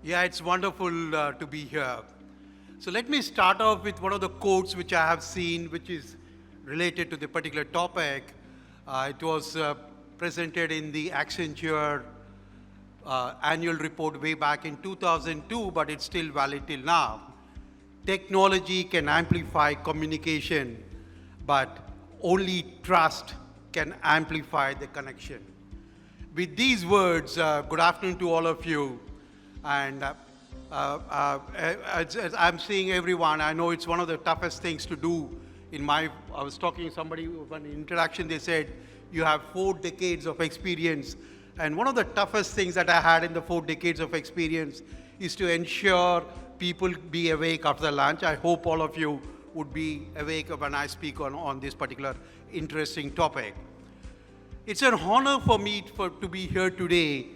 Yeah, it's wonderful to be here. So let me start off with one of the quotes which I have seen, which is related to the particular topic. It was presented in the Accenture annual report way back in 2002, but it's still valid till now. Technology can amplify communication, but only trust can amplify the connection. With these words, good afternoon to all of you. And as I'm seeing everyone, I know it's one of the toughest things to do. I was talking to somebody, one interaction, they said, you have 4 decades of experience. And one of the toughest things that I had in the 4 decades of experience is to ensure people be awake after lunch. I hope all of you would be awake when I speak on this particular interesting topic. It's an honor for me to be here today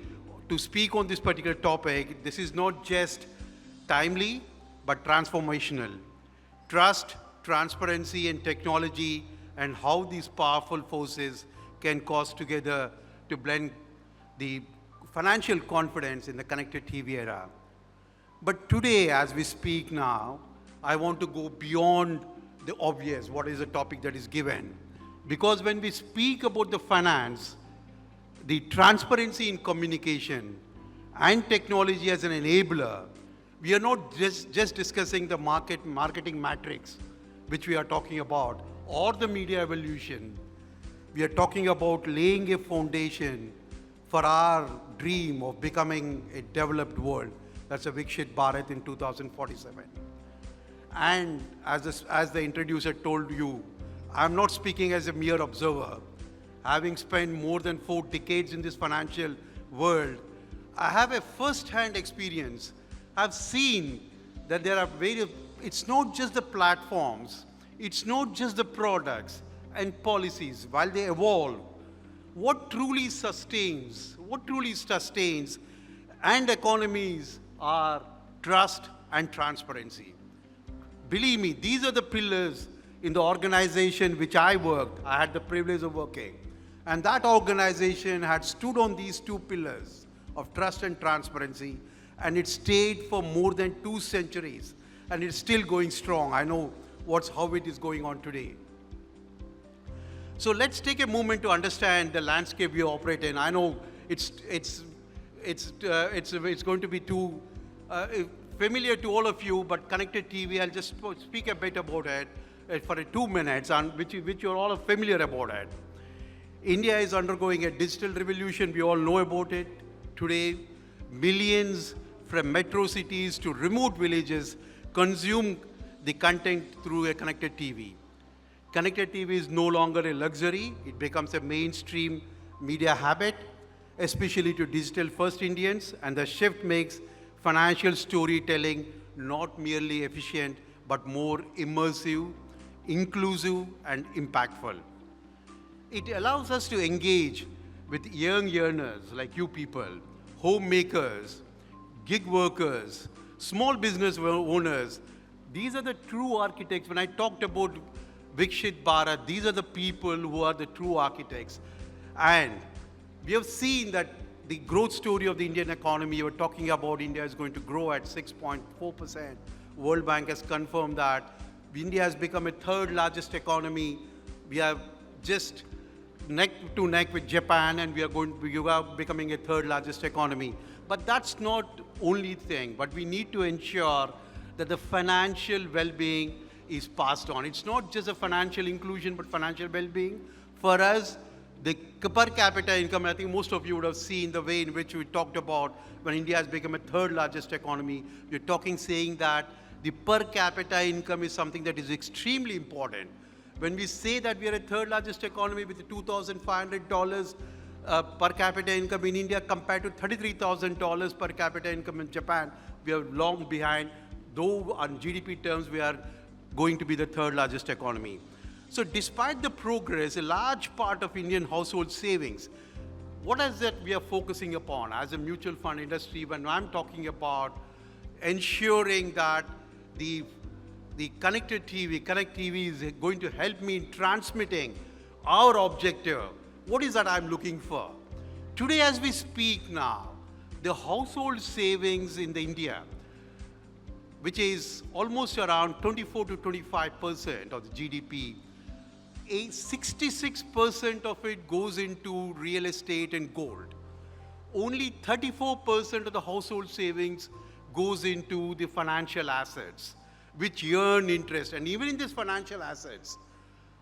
to speak on this particular topic. This is not just timely, but transformational. Trust, transparency, and technology, and how these powerful forces can cause together to blend the financial confidence in the connected TV era. But today, as we speak now, I want to go beyond the obvious, what is the topic that is given. Because when we speak about the finance, the transparency in communication and technology as an enabler, we are not just discussing the marketing matrix, which we are talking about, or the media evolution. We are talking about laying a foundation for our dream of becoming a developed world. That's a Viksit Bharat in 2047. And as the introducer told you, I'm not speaking as a mere observer. Having spent more than 4 decades in this financial world, I have a first-hand experience. I've seen that there are it's not just the platforms, it's not just the products and policies. While they evolve, what truly sustains and economies are trust and transparency. Believe me, these are the pillars in the organization which I worked. I had the privilege of working. And that organization had stood on these 2 pillars of trust and transparency, and it stayed for more than 2 centuries, and it's still going strong. I know how it is going on today. So let's take a moment to understand the landscape we operate in. I know it's going to be too familiar to all of you, but connected TV, I'll just speak a bit about it for 2 minutes, and which you're all familiar about it. India is undergoing a digital revolution. We all know about it. Today, millions from metro cities to remote villages consume the content through a connected TV. Connected TV is no longer a luxury. It becomes a mainstream media habit, especially to digital-first Indians, and the shift makes financial storytelling not merely efficient, but more immersive, inclusive, and impactful. It allows us to engage with young learners like you people, homemakers, gig workers, small business owners. These are the true architects. When I talked about Viksit Bharat, these are the people who are the true architects. And we have seen that the growth story of the Indian economy, you were talking about India is going to grow at 6.4%. World Bank has confirmed that. India has become a 3rd largest economy. We are just neck to neck with Japan, and we are becoming a 3rd largest economy. But that's not only thing, but we need to ensure that the financial well-being is passed on. It's not just a financial inclusion, but financial well-being. For us, the per capita income, I think most of you would have seen the way in which we talked about when India has become a 3rd largest economy. We're saying that the per capita income is something that is extremely important. When we say that we are a 3rd largest economy with $2,500 per capita income in India compared to $33,000 per capita income in Japan, we are long behind. Though on GDP terms, we are going to be the 3rd largest economy. So despite the progress, a large part of Indian household savings, what is that we are focusing upon as a mutual fund industry when I'm talking about ensuring that the Connect TV is going to help me in transmitting our objective. What is that I'm looking for? Today as we speak now, the household savings in the India, which is almost around 24 to 25% of the GDP, 66% of it goes into real estate and gold. Only 34% of the household savings goes into the financial assets, which earn interest. And even in these financial assets,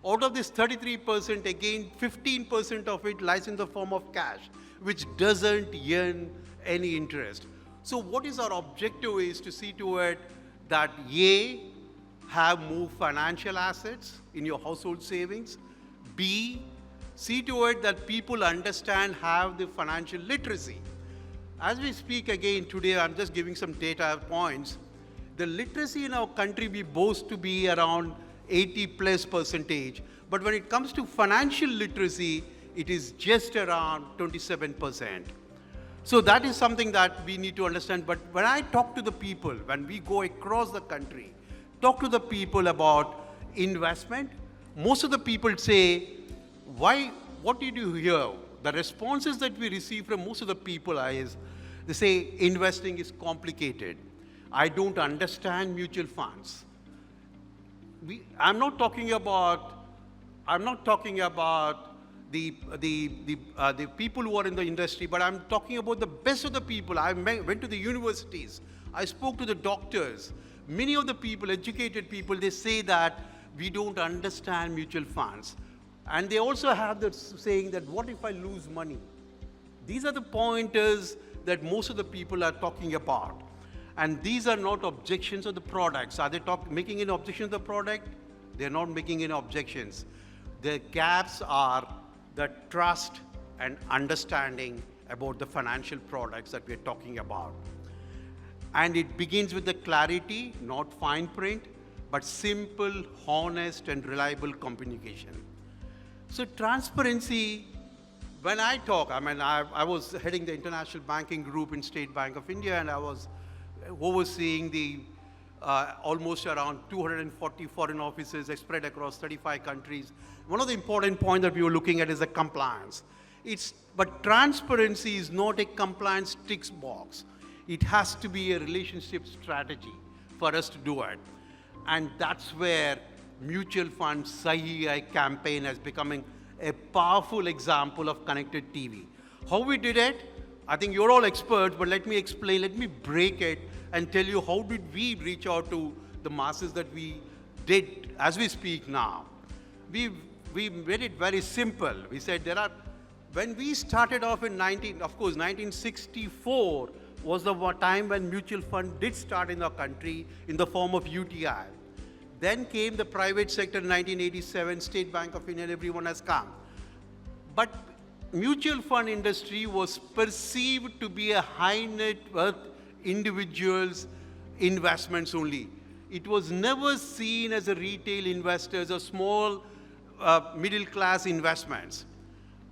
out of this 33%, again, 15% of it lies in the form of cash, which doesn't earn any interest. So what is our objective is to see to it that A, have more financial assets in your household savings. B, see to it that people understand, have the financial literacy. As we speak again today, I'm just giving some data points. The literacy in our country, we boast to be around 80+%, but when it comes to financial literacy, it is just around 27%. So that is something that we need to understand. But when I talk to the people, when we go across the country, talk to the people about investment, most of the people say, what did you hear? The responses that we receive from most of the people is, they say, investing is complicated. I don't understand mutual funds. I'm not talking about the people who are in the industry, but I'm talking about the best of the people. I went to the universities. I spoke to the doctors. Many of the people, educated people, they say that we don't understand mutual funds. And they also have the saying that, what if I lose money? These are the pointers that most of the people are talking about. And these are not objections of the products. Are they making any objection to the product? They're not making any objections. The gaps are the trust and understanding about the financial products that we're talking about. And it begins with the clarity, not fine print, but simple, honest, and reliable communication. So transparency, when I talk, I was heading the international banking group in State Bank of India, and I was overseeing the almost around 240 foreign offices spread across 35 countries. One of the important points that we were looking at is the compliance. But transparency is not a compliance tick box. It has to be a relationship strategy for us to do it. And that's where mutual fund Sahi Hai campaign has becoming a powerful example of connected TV. How we did it? I think you're all experts, but let me explain, let me break it and tell you how did we reach out to the masses that we did as we speak now. We made it very simple. We said when we started off in 1964 was the time when mutual fund did start in our country in the form of UTI. Then came the private sector in 1987, State Bank of India, everyone has come. But mutual fund industry was perceived to be a high net worth individuals' investments only. It was never seen as a retail investors or small middle class investments.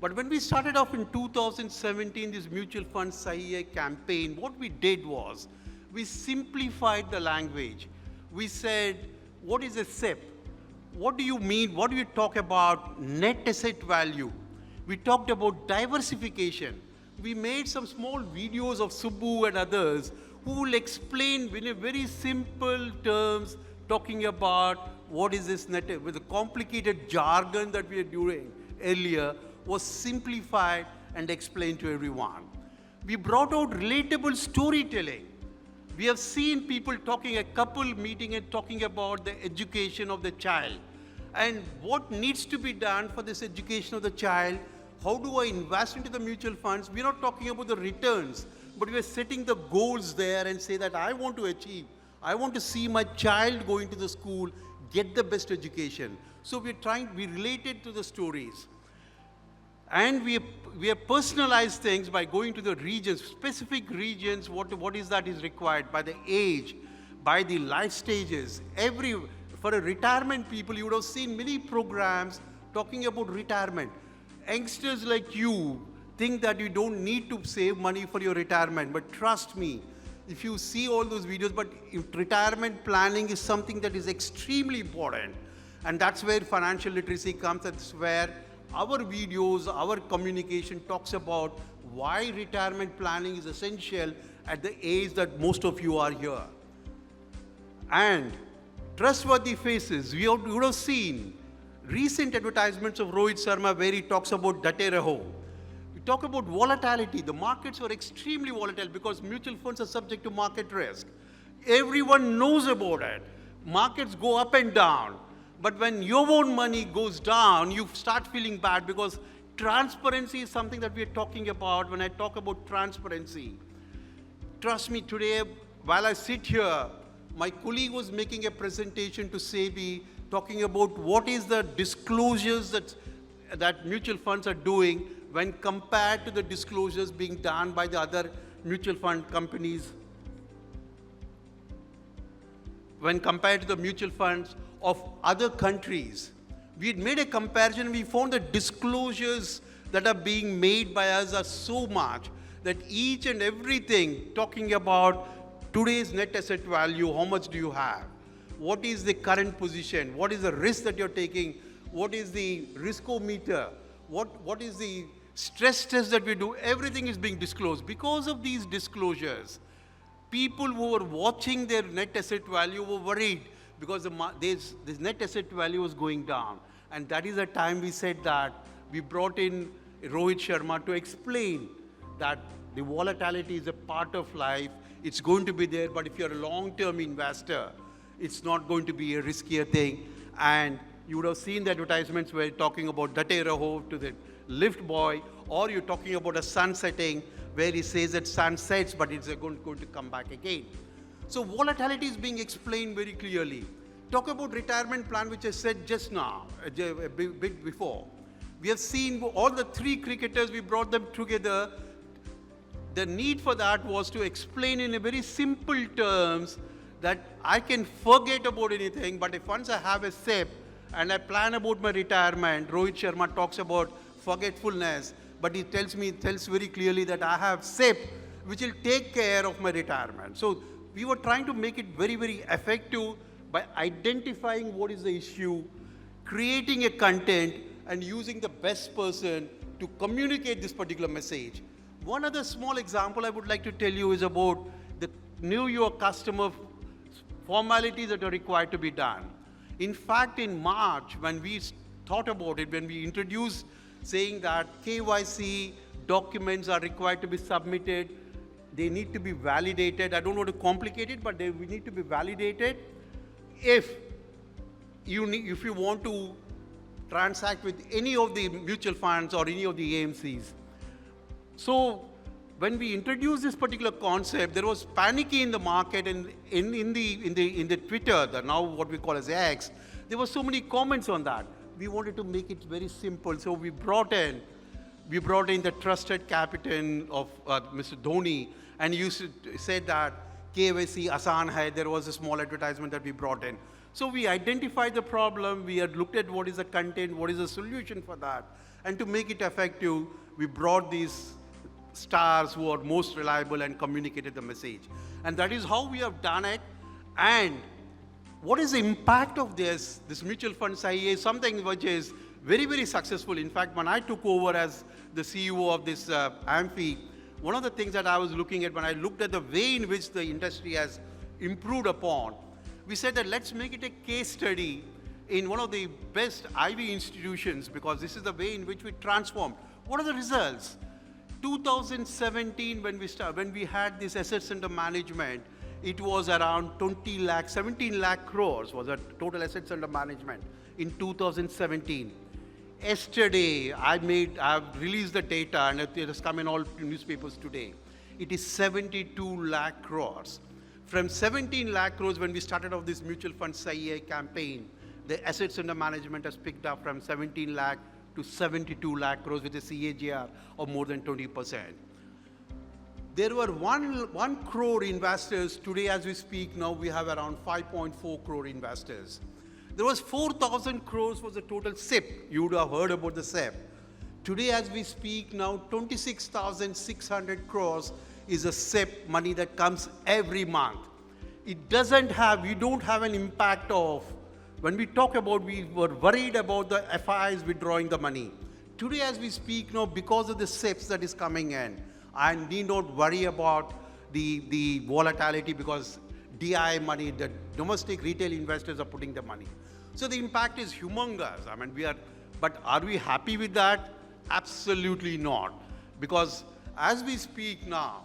But when we started off in 2017, this mutual fund Sahi Hai campaign, what we did was, we simplified the language. We said, what is a SIP? What do you mean? What do you talk about net asset value? We talked about diversification. We made some small videos of Subbu and others who will explain in a very simple terms, talking about what is this net, with the complicated jargon that we are doing earlier, was simplified and explained to everyone. We brought out relatable storytelling. We have seen people talking, a couple meeting and talking about the education of the child and what needs to be done for this education of the child. How do I invest into the mutual funds? We're not talking about the returns, but we're setting the goals there and say that I want to achieve. I want to see my child going to the school, get the best education. So we related to the stories. And we have personalized things by going to the regions, specific regions, what is that is required by the age, by the life stages. For a retirement people, you would have seen many programs talking about retirement. Youngsters like you think that you don't need to save money for your retirement, but trust me, if you see all those videos, but retirement planning is something that is extremely important. And that's where financial literacy comes, that's where our videos, our communication talks about why retirement planning is essential at the age that most of you are here. And trustworthy faces, you would have seen recent advertisements of Rohit Sharma where he talks about date raho. We talk about volatility. The markets were extremely volatile because mutual funds are subject to market risk. Everyone knows about it. Markets go up and down. But when your own money goes down, you start feeling bad because transparency is something that we are talking about when I talk about transparency. Trust me, today, while I sit here, my colleague was making a presentation to SEBI talking about what is the disclosures that mutual funds are doing when compared to the disclosures being done by the other mutual fund companies, when compared to the mutual funds of other countries. We had made a comparison. We found that disclosures that are being made by us are so much that each and everything talking about today's net asset value, how much do you have? What is the current position? What is the risk that you're taking? What is the riskometer? What is the stress test that we do? Everything is being disclosed. Because of these disclosures, people who were watching their net asset value were worried because this net asset value was going down. And that is the time we said that we brought in Rohit Sharma to explain that the volatility is a part of life. It's going to be there, but if you're a long-term investor, it's not going to be a riskier thing. And you would have seen the advertisements where talking about date raho to the lift boy, or you're talking about a sun setting where he says that sun sets, but it's going to come back again. So volatility is being explained very clearly. Talk about retirement plan, which I said just now, a bit before. We have seen all the three cricketers, we brought them together. The need for that was to explain in a very simple terms that I can forget about anything, but if once I have a SIP and I plan about my retirement, Rohit Sharma talks about forgetfulness, but he tells very clearly that I have SIP which will take care of my retirement. So we were trying to make it very, very effective by identifying what is the issue, creating a content, and using the best person to communicate this particular message. One other small example I would like to tell you is about the New York customer formalities that are required to be done. In fact, in March, when we thought about it, when we introduced saying that KYC documents are required to be submitted, they need to be validated. I don't want to complicate it, but we need to be validated. If you want to transact with any of the mutual funds or any of the AMCs. So when we introduced this particular concept, there was panic in the market, and in the Twitter, now what we call as X, there were so many comments on that. We wanted to make it very simple, so we brought in the trusted captain of Mr. Dhoni, and he used to say that KYC Asan hai. There was a small advertisement that we brought in. So we identified the problem, we had looked at what is the content, what is the solution for that, and to make it effective, we brought these stars who are most reliable and communicated the message. And that is how we have done it. And what is the impact of this mutual fund SAHI is something which is very, very successful. In fact, when I took over as the CEO of this AMFI, one of the things that I was looking at when I looked at the way in which the industry has improved upon, we said that let's make it a case study in one of the best Ivy institutions, because this is the way in which we transformed. What are the results? 2017, when we had this assets under management, it was around 17 lakh crores was the total assets under management in 2017. Yesterday, I've released the data, and it has come in all newspapers today. It is 72 lakh crores. From 17 lakh crores, when we started off this mutual fund SAHI campaign, the assets under management has picked up from 17 lakh to 72 lakh crores with a CAGR of more than 20%. There were 1 crore investors. Today, as we speak now, we have around 5.4 crore investors. There was 4,000 crores was the total SIP. You would have heard about the SIP. Today, as we speak now, 26,600 crores is a SIP money that comes every month. We don't have an impact of, when we talk about, we were worried about the FIs withdrawing the money. Today as we speak now, because of the SIPs that is coming in, I need not worry about the volatility because DI money, the domestic retail investors are putting the money. So the impact is humongous. I mean, but are we happy with that? Absolutely not. Because as we speak now,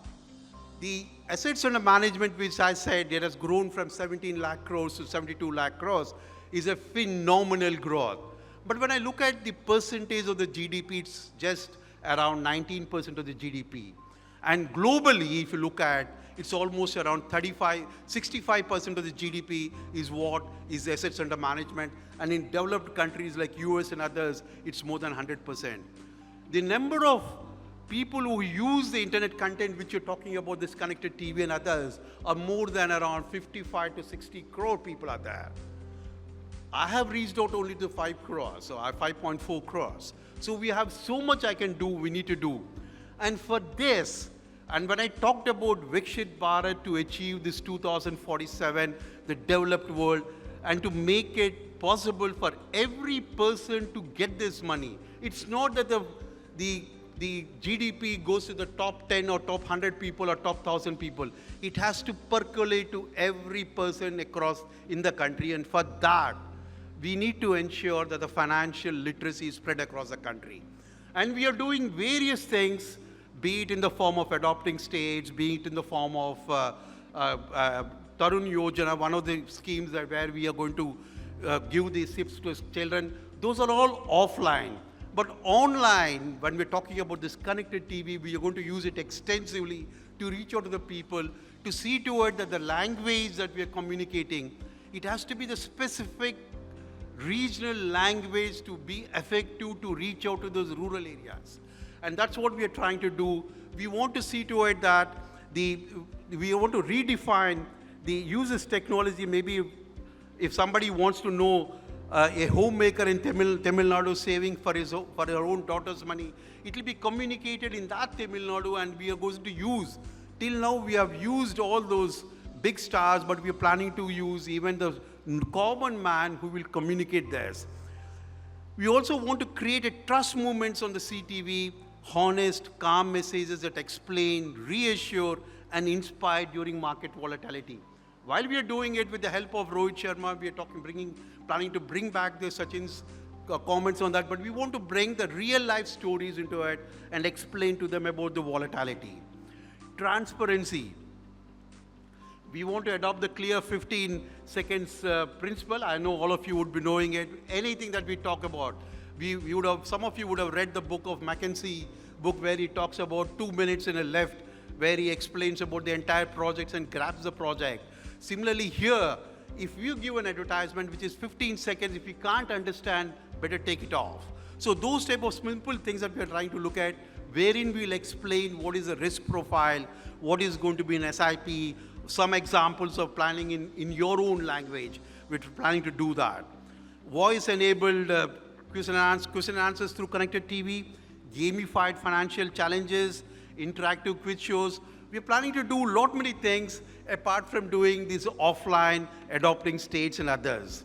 the assets under management, which I said it has grown from 17 lakh crores to 72 lakh crores, is a phenomenal growth. But when I look at the percentage of the GDP, it's just around 19% of the GDP. And globally, if you look at, it's almost around 65% of the GDP is what is assets under management. And in developed countries like US and others, it's more than 100%. The number of people who use the internet content, which you're talking about, this connected TV and others, are more than around 55 to 60 crore people are there. I have reached out only to 5 crores, so I have 5.4 crores. So we have so much I can do, we need to do. And for this, and when I talked about Viksit Bharat to achieve this 2047, the developed world, and to make it possible for every person to get this money, it's not that the GDP goes to the top 10 or top 100 people or top 1,000 people. It has to percolate to every person across in the country, and for that, we need to ensure that the financial literacy is spread across the country. And we are doing various things, be it in the form of adopting states, be it in the form of Tarun Yojana, one of the schemes where we are going to give these SIPs to children. Those are all offline. But online, when we're talking about this connected TV, we are going to use it extensively to reach out to the people, to see to it that the language that we are communicating, it has to be the specific regional language to be effective to reach out to those rural areas. And that's what we are trying to do. We want to see to it that we want to redefine the uses technology. Maybe if somebody wants to know a homemaker in Tamil Nadu saving for her own daughter's money, it will be communicated in that Tamil Nadu, and we are going to use. Till now, we have used all those big stars, but we are planning to use even the common man who will communicate this. We also want to create a trust movements on the CTV, honest, calm messages that explain, reassure, and inspire during market volatility. While we are doing it with the help of Rohit Sharma, we are planning to bring back the Sachin's comments on that, but we want to bring the real life stories into it and explain to them about the volatility. Transparency. We want to adopt the clear 15 seconds principle. I know all of you would be knowing it. Anything that we talk about, some of you would have read the book of McKinsey book where he talks about 2 minutes in a left, where he explains about the entire projects and grabs the project. Similarly here, if you give an advertisement which is 15 seconds, if you can't understand, better take it off. So those type of simple things that we are trying to look at, wherein we'll explain what is the risk profile, what is going to be an SIP, some examples of planning in your own language. We're planning to do that. Voice-enabled question and answers through connected TV, gamified financial challenges, interactive quiz shows. We're planning to do many things apart from doing these offline, adopting states and others.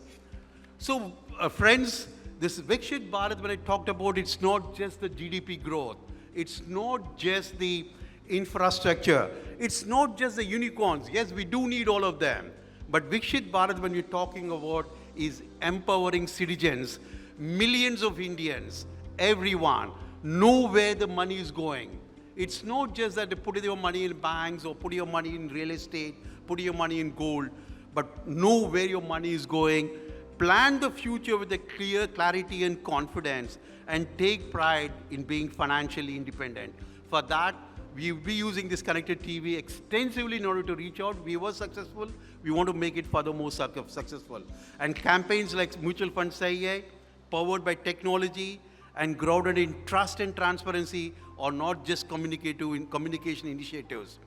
So friends, this Viksit Bharat, when I talked about, it's not just the GDP growth. It's not just the infrastructure. It's not just the unicorns. Yes, we do need all of them. But Viksit Bharat, when we're talking about, is empowering citizens, millions of Indians, everyone, know where the money is going. It's not just that they put your money in banks or put your money in real estate, put your money in gold, but know where your money is going. Plan the future with a clear clarity and confidence, and take pride in being financially independent. For that, we'll be using this connected TV extensively in order to reach out. We were successful. We want to make it furthermore successful. And campaigns like Mutual Fund Sahi, powered by technology and grounded in trust and transparency, are not just communication initiatives.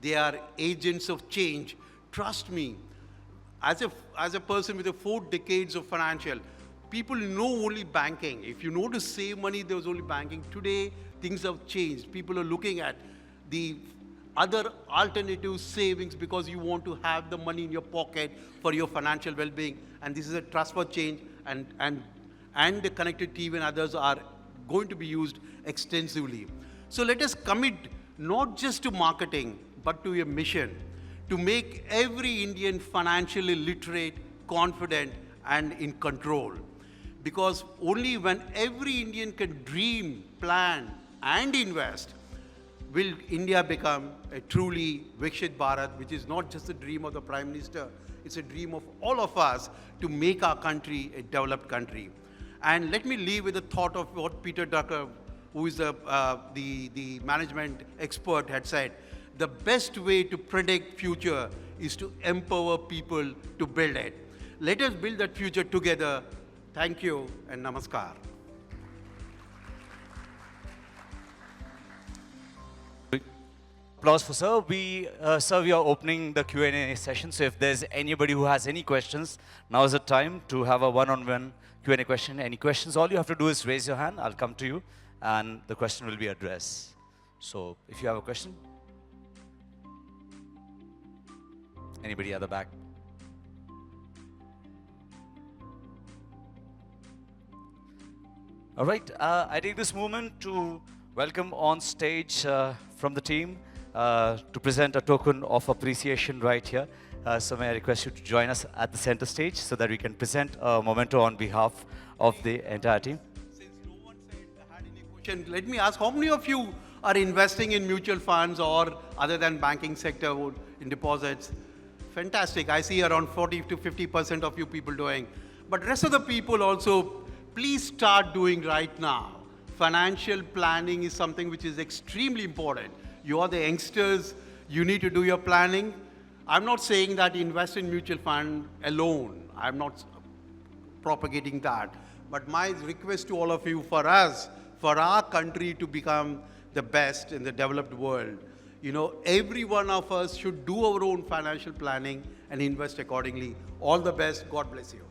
They are agents of change. Trust me, as a person with 4 decades of financial, people know only banking. If you know to save money, there was only banking. Today, things have changed. People are looking at the other alternative savings because you want to have the money in your pocket for your financial well-being. And this is a trust for change, and the connected TV and others are going to be used extensively. So let us commit not just to marketing, but to a mission to make every Indian financially literate, confident, and in control. Because only when every Indian can dream, plan, and invest will India become a truly Viksit Bharat, which is not just a dream of the Prime Minister, it's a dream of all of us to make our country a developed country. And let me leave with a thought of what Peter Drucker, who is the management expert, had said. The best way to predict future is to empower people to build it. Let us build that future together. Thank you and namaskar. Applause for sir. Sir, we are opening the Q&A session. So if there's anybody who has any questions, now is the time to have a one-on-one Q&A question. Any questions? All you have to do is raise your hand. I'll come to you, and the question will be addressed. So if you have a question, anybody at the back? All right. I take this moment to welcome on stage from the team to present a token of appreciation right here. So may I request you to join us at the center stage so that we can present a memento on behalf of the entire team. Since no one said they had any question, let me ask, how many of you are investing in mutual funds or other than banking sector in deposits? Fantastic. I see around 40 to 50% of you people doing. But rest of the people also, please start doing right now. Financial planning is something which is extremely important. You are the youngsters, you need to do your planning. I'm not saying that invest in mutual fund alone. I'm not propagating that. But my request to all of you, for us, for our country to become the best in the developed world, every one of us should do our own financial planning and invest accordingly. All the best. God bless you.